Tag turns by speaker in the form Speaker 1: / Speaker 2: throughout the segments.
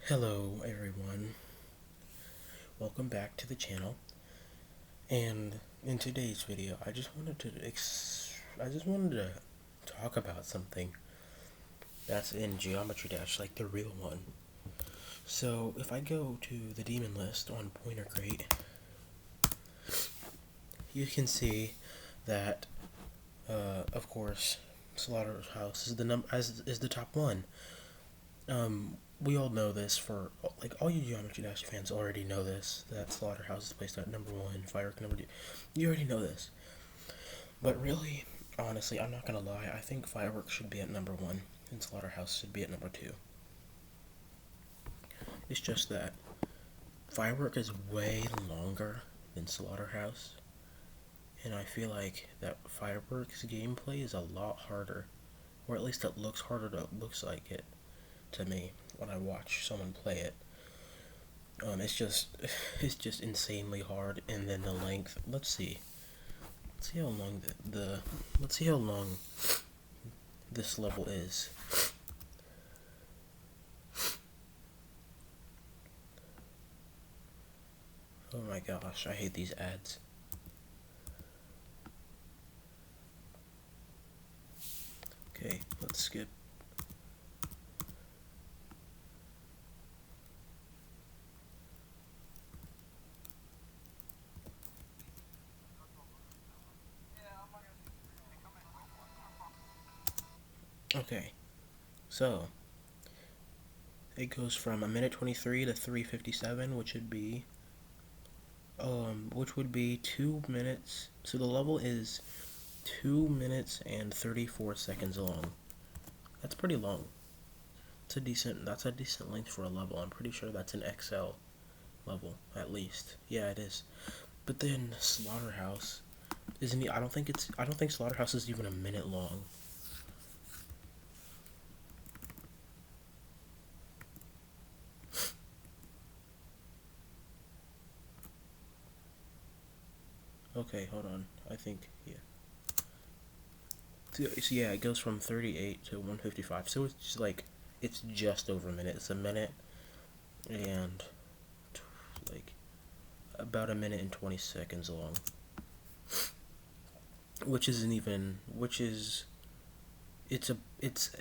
Speaker 1: Hello everyone, welcome back to the channel. And in today's video, I just wanted to talk about something that's in Geometry Dash, like the real one. So if I go to the daemon list on Pointer Crate, you can see that, of course, Slaughterhouse is the top one. We all know this, for like all you Geometry Dash fans already know this, that Slaughterhouse is placed at number one, Firework number two. You already know this. But really, honestly, I'm not gonna lie, I think Firework should be at number one and Slaughterhouse should be at number two. It's just that Firework is way longer than Slaughterhouse, and I feel like that Firework's gameplay is a lot harder, or at least it looks harder looks like it to me when I watch someone play it. It's just it's just insanely hard, and then the length. Let's see how long let's see how long this level is. Oh my gosh, I hate these ads. Okay, let's skip. Okay, so it goes from a minute 23 to 3:57, which would be 2 minutes. So the level is 2 minutes and 34 seconds long. That's pretty long. That's a decent length for a level. I'm pretty sure that's an XL level, at least. Yeah, it is. But then Slaughterhouse isn't. I don't think Slaughterhouse is even a minute long. Okay, hold on. I think, yeah. So yeah, it goes from 38 to 155. So it's just over a minute. It's a minute and like about a minute and 20 seconds long. Which is it's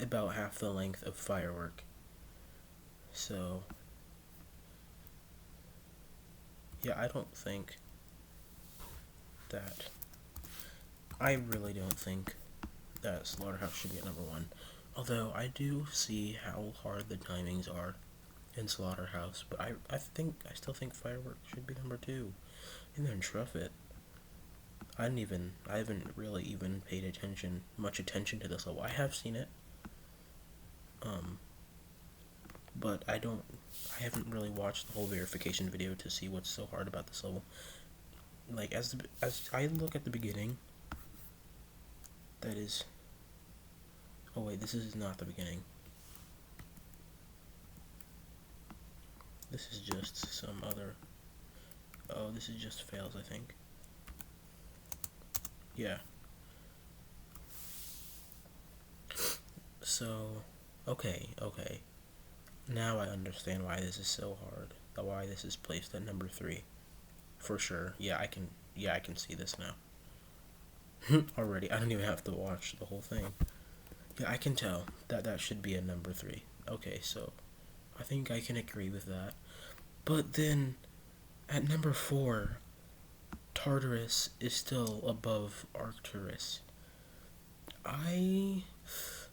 Speaker 1: about half the length of Firework. So yeah, that I really don't think that Slaughterhouse should be at number one. Although I do see how hard the timings are in Slaughterhouse, but I still think Firework should be number two. And then Truffet. I haven't really even paid much attention to this level. I have seen it, um, but I haven't really watched the whole verification video to see what's so hard about this level. Like as I look at the beginning, that is. Oh wait, this is not the beginning. This is just some other. Oh, this is just fails, I think. Yeah. So, okay. Now I understand why this is so hard. Why this is placed at number three, for sure. Yeah, I can see this now. Already, I don't even have to watch the whole thing. Yeah, I can tell that that should be a number three. Okay, so I think I can agree with that. But then at number four, Tartarus is still above Arcturus. I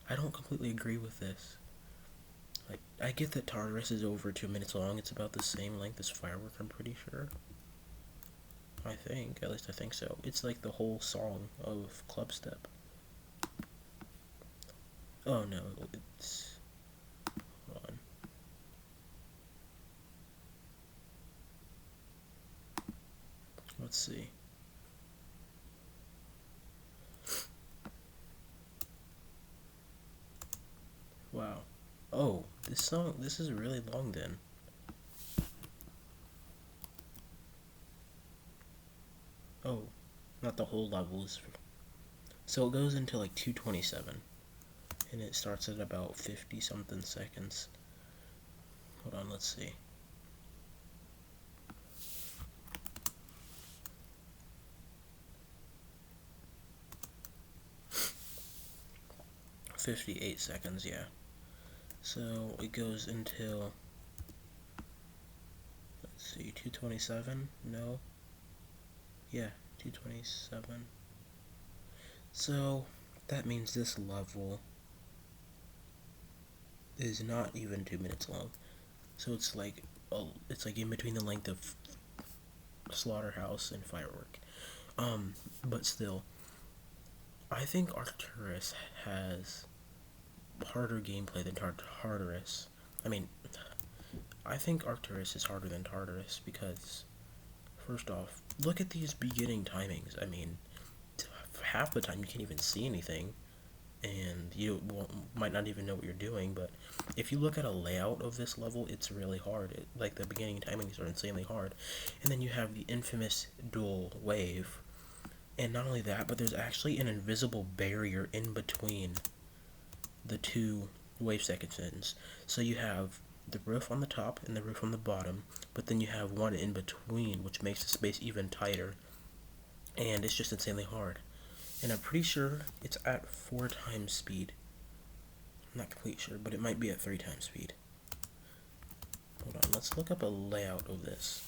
Speaker 1: I don't completely agree with this. Like, I get that Tartarus is over 2 minutes long. It's about the same length as Firework, I'm pretty sure. I think, at least I think so. It's like the whole song of Clubstep. Oh no, it's. Hold on. Let's see. Wow. Oh, this is really long then. Oh, not the whole levels. So it goes into like 227, and it starts at about 50 something seconds. Hold on, let's see. $58 seconds, yeah. So it goes until, let's see, 227? No. Yeah, 227. So that means this level is not even 2 minutes long. So it's like in between the length of Slaughterhouse and Firework. But still, I think Arcturus has harder gameplay than Tartarus. I mean, I think Arcturus is harder than Tartarus because, first off, look at these beginning timings. I mean, half the time you can't even see anything, and you might not even know what you're doing. But if you look at a layout of this level, it's really hard. Like, the beginning timings are insanely hard. And then you have the infamous dual wave. And not only that, but there's actually an invisible barrier in between the two wave sections. So you have the roof on the top and the roof on the bottom, but then you have one in between, which makes the space even tighter. And it's just insanely hard. And I'm pretty sure it's at 4 times speed. I'm not completely sure, but it might be at 3 times speed. Hold on, let's look up a layout of this.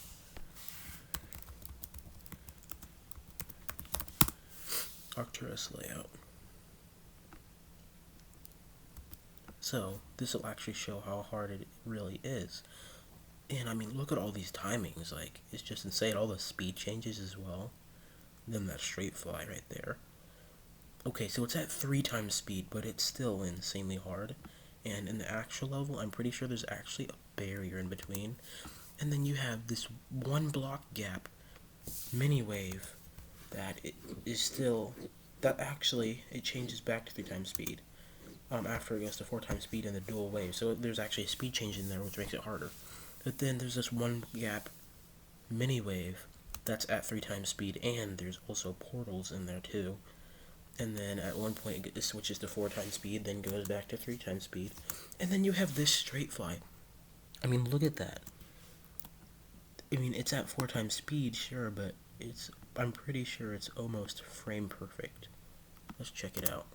Speaker 1: Arcturus layout. So, this will actually show how hard it really is. And I mean, look at all these timings, like, it's just insane. All the speed changes as well. Then that straight fly right there. Okay, so it's at 3 times speed, but it's still insanely hard. And in the actual level, I'm pretty sure there's actually a barrier in between. And then you have this 1 block gap mini wave that it is still, that actually, it changes back to 3 times speed. After it goes to 4 times speed in the dual wave. So there's actually a speed change in there, which makes it harder. But then there's this 1 gap mini wave that's at 3 times speed, and there's also portals in there too. And then at one point it switches to 4 times speed, then goes back to 3 times speed. And then you have this straight fly. I mean, look at that. I mean, it's at 4 times speed, sure, but I'm pretty sure it's almost frame perfect. Let's check it out.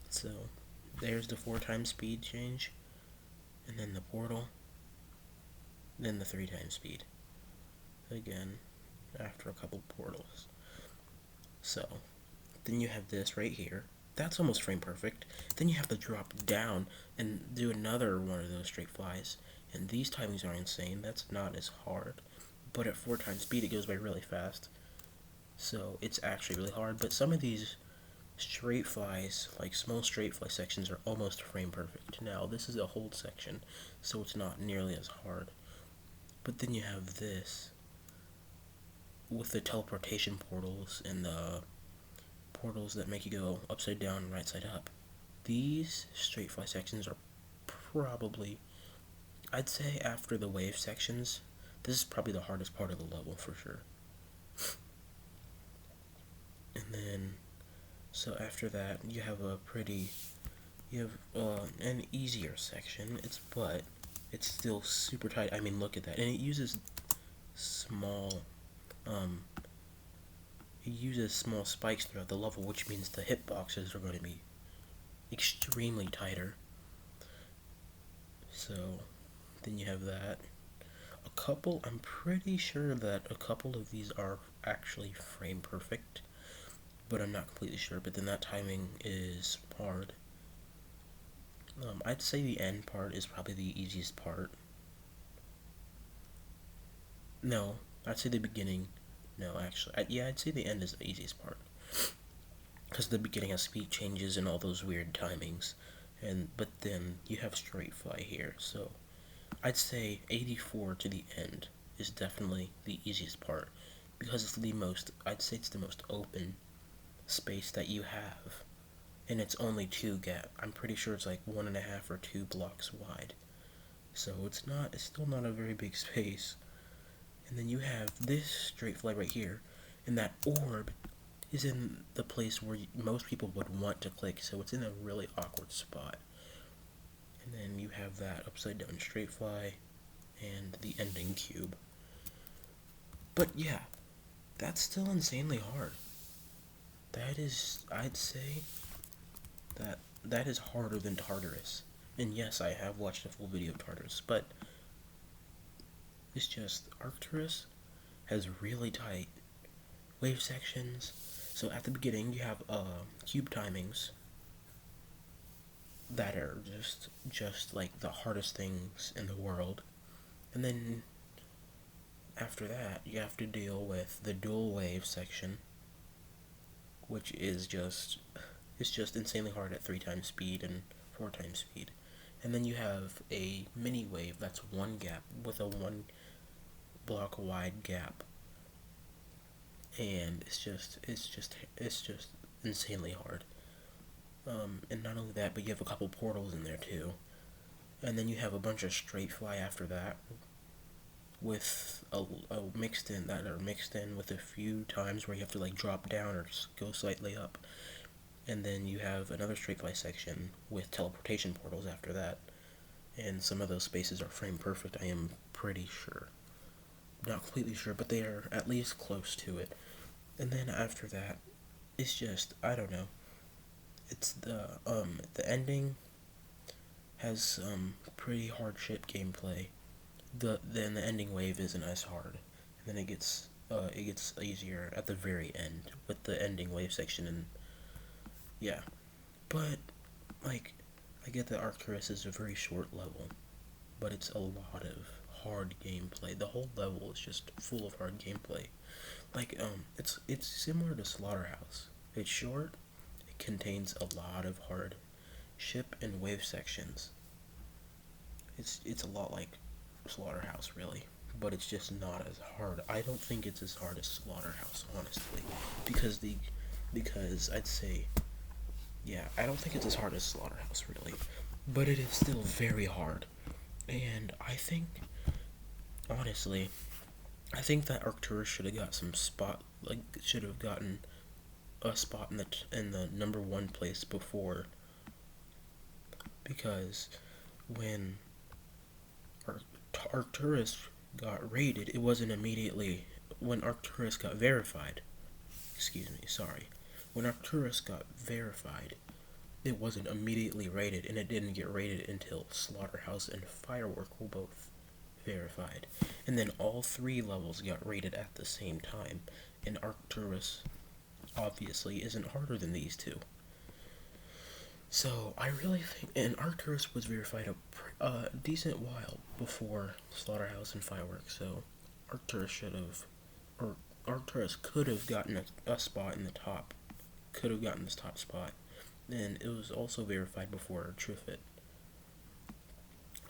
Speaker 1: So, there's the 4 times speed change, and then the portal, then the 3 times speed. Again, after a couple portals. So, then you have this right here. That's almost frame perfect. Then you have to drop down and do another one of those straight flies. And these timings are insane. That's not as hard. But at 4 times speed, it goes by really fast. So, it's actually really hard. But some of these straight flies, like small straight fly sections, are almost frame perfect. Now, this is a hold section, so it's not nearly as hard. But then you have this with the teleportation portals and the portals that make you go upside down and right side up. These straight fly sections are probably, I'd say after the wave sections, this is probably the hardest part of the level for sure. And then, so after that, you have an easier section. But it's still super tight. I mean, look at that. And it uses small spikes throughout the level, which means the hitboxes are going to be extremely tighter. So then you have that. I'm pretty sure that a couple of these are actually frame perfect, but I'm not completely sure. But then that timing is hard. I'd say the end part is probably the easiest part. No, I'd say the beginning. No, actually, I'd say the end is the easiest part, because the beginning has speed changes and all those weird timings, but then you have straight fly here. So I'd say 84 to the end is definitely the easiest part, because I'd say it's the most open space that you have, and it's only 2 gap. I'm pretty sure it's like 1.5 or 2 blocks wide. So it's still not a very big space. And then you have this straight fly right here, and that orb is in the place where most people would want to click, so it's in a really awkward spot. And then you have that upside down straight fly and the ending cube. But yeah, that's still insanely hard. That is, I'd say, that is harder than Tartarus. And yes, I have watched a full video of Tartarus, but it's just Arcturus has really tight wave sections. So at the beginning, you have cube timings that are just like the hardest things in the world, and then after that, you have to deal with the dual wave section, which is just it's just insanely hard at 3 times speed and 4 times speed. And then you have a mini wave that's one gap with a 1 block wide gap, and it's just insanely hard. And not only that, but you have a couple portals in there too. And then you have a bunch of straight fly after that, with a mixed in with a few times where you have to like drop down or just go slightly up. And then you have another straight fly section with teleportation portals after that. And some of those spaces are frame perfect, I am pretty sure. Not completely sure, but they are at least close to it. And then after that, it's just, I don't know. It's the ending has some pretty hard shit gameplay. Then the ending wave isn't as hard, and then it gets easier at the very end with the ending wave section. And yeah, but like, I get that Arcturus is a very short level, but it's a lot of hard gameplay. The whole level is just full of hard gameplay. Like it's similar to Slaughterhouse. It's short. It contains a lot of hard ship and wave sections. It's a lot like Slaughterhouse, really, but it's just not as hard. I don't think it's as hard as Slaughterhouse, honestly, because I'd say, yeah, I don't think it's as hard as Slaughterhouse, really, but it is still very hard. And I think, honestly, I think that Arcturus should have got some spot, like should have gotten a spot in the number 1 place before, because when Arcturus got rated, it wasn't immediately when Arcturus got verified. Excuse me, sorry. When Arcturus got verified, it wasn't immediately rated, and it didn't get rated until Slaughterhouse and Firework were both verified. And then all 3 levels got rated at the same time, and Arcturus obviously isn't harder than these two. So I really think, and Arcturus was verified a decent while before Slaughterhouse and Fireworks, so Arcturus should have, or Arcturus could have gotten a spot in the top, could have gotten this top spot, and it was also verified before Trifid.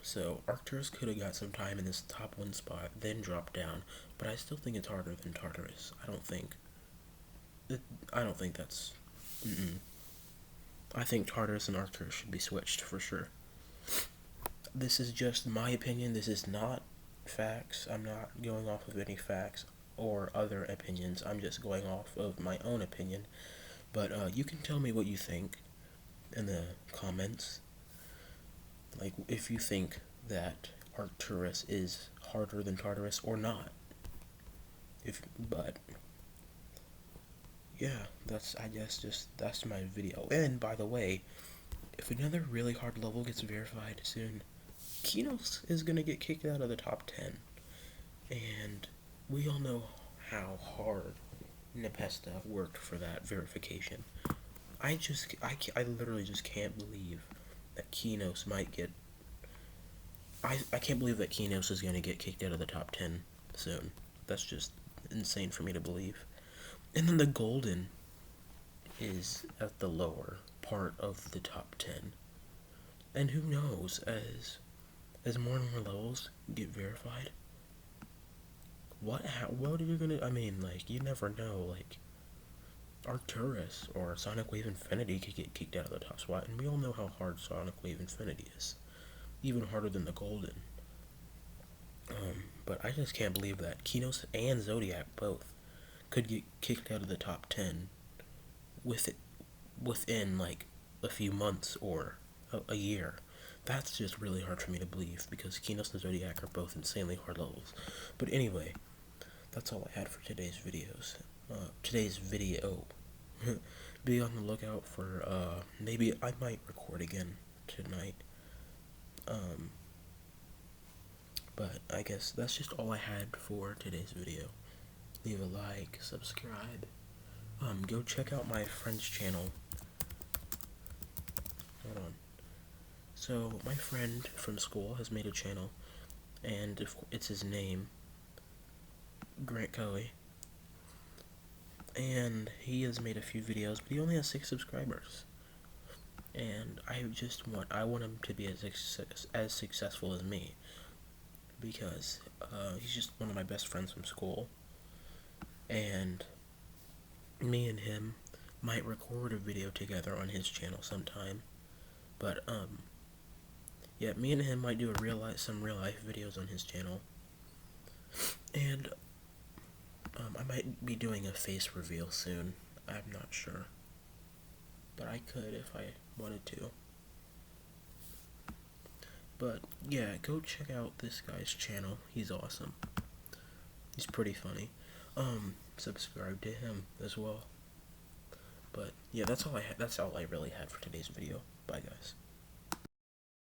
Speaker 1: So Arcturus could have got some time in this top 1 spot, then dropped down, but I still think it's harder than Tartarus. I don't think that's. Mm-mm. I think Tartarus and Arcturus should be switched for sure. This is just my opinion. This is not facts. I'm not going off of any facts or other opinions. I'm just going off of my own opinion. But you can tell me what you think in the comments. Like, if you think that Arcturus is harder than Tartarus or not. But yeah, that's my video. And by the way, if another really hard level gets verified soon, Kinos is gonna get kicked out of the top 10. And we all know how hard Nepesta worked for that verification. I literally just can't believe that Kinos might get. I can't believe that Kinos is gonna get kicked out of the top 10 soon. That's just insane for me to believe. And then the Golden is at the lower part of the top 10. And who knows, as more and more levels get verified, what are you gonna, I mean, like, you never know, like, Arcturus or Sonic Wave Infinity could get kicked out of the top spot, and we all know how hard Sonic Wave Infinity is. Even harder than the Golden. But I just can't believe that Kinos and Zodiac both could get kicked out of the top 10 with it within like a few months or a year. That's just really hard for me to believe because Kinos and Zodiac are both insanely hard levels. But anyway, that's all I had for today's videos. Today's video. Be on the lookout for, maybe I might record again tonight. But I guess that's just all I had for today's video. Leave a like, subscribe. Go check out my friend's channel. Hold on. So, my friend from school has made a channel, and it's his name, Grant Coey. And he has made a few videos, but he only has 6 subscribers. And I want him to be as successful as me, because he's just one of my best friends from school, and me and him might record a video together on his channel sometime. But yeah, me and him might do some real life videos on his channel, and I might be doing a face reveal soon. I'm not sure, but I could if I wanted to. But yeah, go check out this guy's channel. He's awesome. He's pretty funny. Subscribe to him as well. But yeah, that's all I really had for today's video. Bye guys.